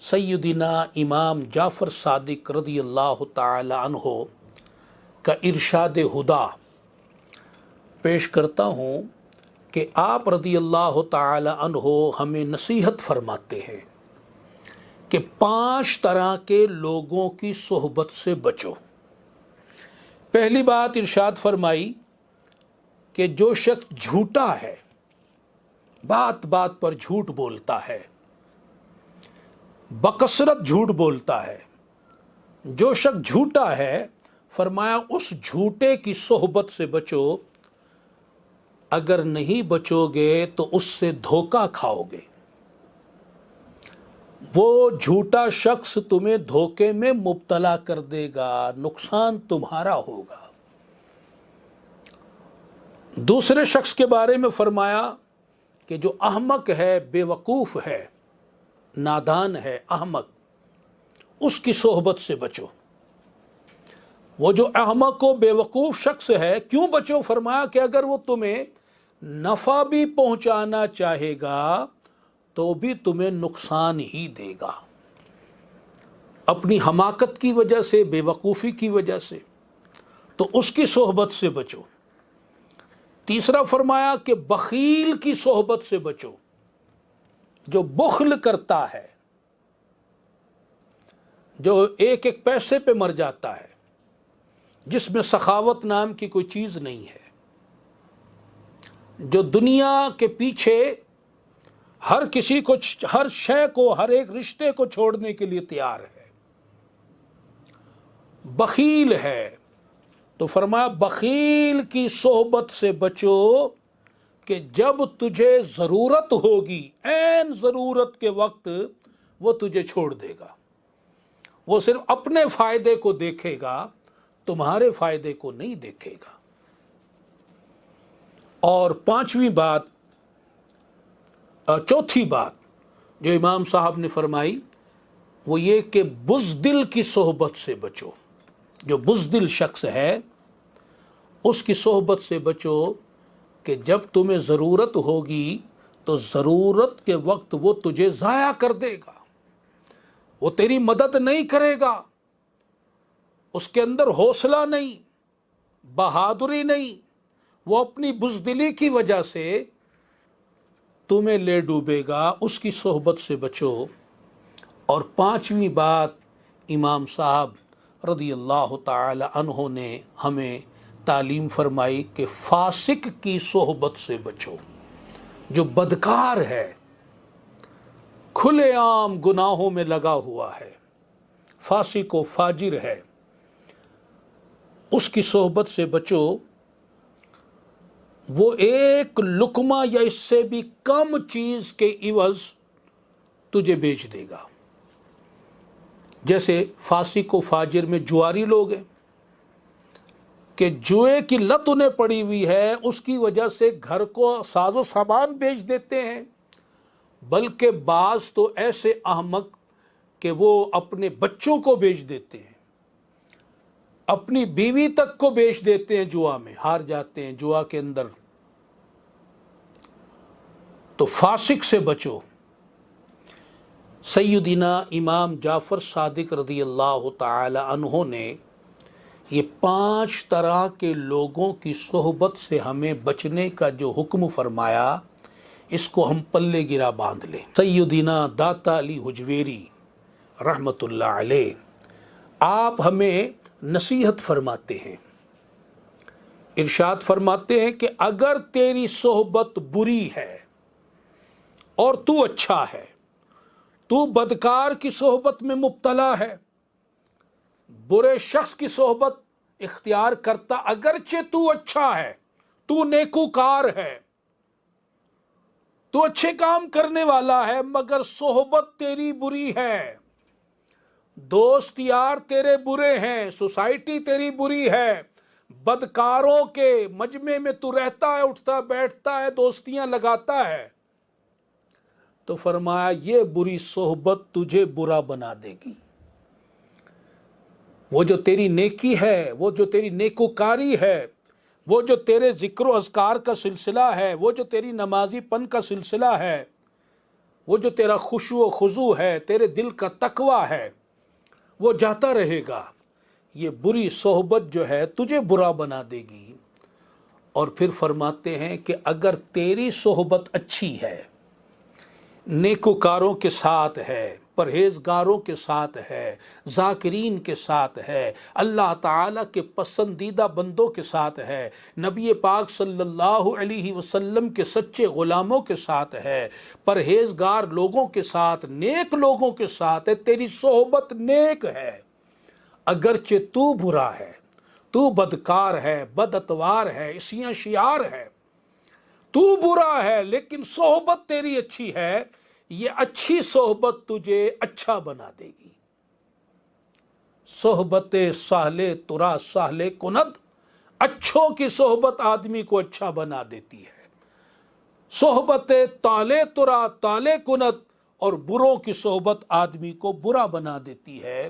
سیدنا امام جعفر صادق رضی اللہ تعالی عنہ کا ارشاد ہدا پیش کرتا ہوں کہ آپ رضی اللہ تعالی عنہ ہمیں نصیحت فرماتے ہیں کہ 5 طرح کے لوگوں کی صحبت سے بچو۔ پہلی بات ارشاد فرمائی کہ جو شخص جھوٹا ہے، بات بات پر جھوٹ بولتا ہے، بکثرت جھوٹ بولتا ہے، جو شخص جھوٹا ہے فرمایا اس جھوٹے کی صحبت سے بچو، اگر نہیں بچو گے تو اس سے دھوکہ کھاؤ گے۔ وہ جھوٹا شخص تمہیں دھوکے میں مبتلا کر دے گا، نقصان تمہارا ہوگا۔ دوسرے شخص کے بارے میں فرمایا کہ جو احمق ہے، بے وقوف ہے، نادان ہے، احمق، اس کی صحبت سے بچو۔ وہ جو احمق و بے وقوف شخص ہے، کیوں بچو؟ فرمایا کہ اگر وہ تمہیں نفع بھی پہنچانا چاہے گا تو بھی تمہیں نقصان ہی دے گا، اپنی حماقت کی وجہ سے، بے وقوفی کی وجہ سے، تو اس کی صحبت سے بچو۔ تیسرا فرمایا کہ بخیل کی صحبت سے بچو، جو بخل کرتا ہے، جو ایک ایک پیسے پہ مر جاتا ہے، جس میں سخاوت نام کی کوئی چیز نہیں ہے، جو دنیا کے پیچھے ہر کسی کو، ہر شے کو، ہر ایک رشتے کو چھوڑنے کے لیے تیار ہے، بخیل ہے۔ تو فرمایا بخیل کی صحبت سے بچو کہ جب تجھے ضرورت ہوگی، عین ضرورت کے وقت وہ تجھے چھوڑ دے گا، وہ صرف اپنے فائدے کو دیکھے گا، تمہارے فائدے کو نہیں دیکھے گا۔ اور چوتھی بات جو امام صاحب نے فرمائی وہ یہ کہ بزدل کی صحبت سے بچو۔ جو بزدل شخص ہے اس کی صحبت سے بچو کہ جب تمہیں ضرورت ہوگی تو ضرورت کے وقت وہ تجھے ضائع کر دے گا، وہ تیری مدد نہیں کرے گا، اس کے اندر حوصلہ نہیں، بہادری نہیں، وہ اپنی بزدلی کی وجہ سے تمہیں لے ڈوبے گا، اس کی صحبت سے بچو۔ اور 5ویں بات امام صاحب رضی اللہ تعالی عنہ نے ہمیں تعلیم فرمائی کہ فاسق کی صحبت سے بچو، جو بدکار ہے، کھلے عام گناہوں میں لگا ہوا ہے، فاسق و فاجر ہے، اس کی صحبت سے بچو۔ وہ ایک لقمہ یا اس سے بھی کم چیز کے عوض تجھے بیچ دے گا۔ جیسے فاسق و فاجر میں جواری لوگ ہیں کہ جوئے کی لت انہیں پڑی ہوئی ہے، اس کی وجہ سے گھر کو ساز و سامان بیچ دیتے ہیں، بلکہ بعض تو ایسے احمق کہ وہ اپنے بچوں کو بیچ دیتے ہیں، اپنی بیوی تک کو بیچ دیتے ہیں، جوا میں ہار جاتے ہیں، جوا کے اندر۔ تو فاسق سے بچو۔ سیدنا امام جعفر صادق رضی اللہ تعالی عنہ نے یہ 5 طرح کے لوگوں کی صحبت سے ہمیں بچنے کا جو حکم فرمایا، اس کو ہم پلے گرا باندھ لیں۔ سیدنا داتا علی حجویری رحمت اللہ علیہ آپ ہمیں نصیحت فرماتے ہیں، ارشاد فرماتے ہیں کہ اگر تیری صحبت بری ہے اور تو اچھا ہے، تو بدکار کی صحبت میں مبتلا ہے، برے شخص کی صحبت اختیار کرتا، اگرچہ تو اچھا ہے، تو نیکوکار ہے، تو اچھے کام کرنے والا ہے، مگر صحبت تیری بری ہے، دوست یار تیرے برے ہیں، سوسائٹی تیری بری ہے، بدکاروں کے مجمع میں تو رہتا ہے، اٹھتا بیٹھتا ہے، دوستیاں لگاتا ہے، تو فرمایا یہ بری صحبت تجھے برا بنا دے گی۔ وہ جو تیری نیکی ہے، وہ جو تیری نیکوکاری ہے، وہ جو تیرے ذکر و اذکار کا سلسلہ ہے، وہ جو تیری نمازی پن کا سلسلہ ہے، وہ جو تیرا خشوع و خضوع ہے، تیرے دل کا تقوی ہے، وہ جاتا رہے گا۔ یہ بری صحبت جو ہے تجھے برا بنا دے گی۔ اور پھر فرماتے ہیں کہ اگر تیری صحبت اچھی ہے، نیکوکاروں کے ساتھ ہے، پرہیزگاروں کے ساتھ ہے، ذاکرین کے ساتھ ہے، اللہ تعالیٰ کے پسندیدہ بندوں کے ساتھ ہے، نبی پاک صلی اللہ علیہ وسلم کے سچے غلاموں کے ساتھ ہے، پرہیزگار لوگوں کے ساتھ، نیک لوگوں کے ساتھ ہے، تیری صحبت نیک ہے، اگرچہ تو برا ہے، تو بدکار ہے، بد اتوار ہے، عصیاں شیار ہے، تو برا ہے، لیکن صحبت تیری اچھی ہے، یہ اچھی صحبت تجھے اچھا بنا دے گی۔ صحبت صالح ترا صالح کند، اچھوں کی صحبت آدمی کو اچھا بنا دیتی ہے۔ صحبت طالع ترا طالع کند، اور بروں کی صحبت آدمی کو برا بنا دیتی ہے۔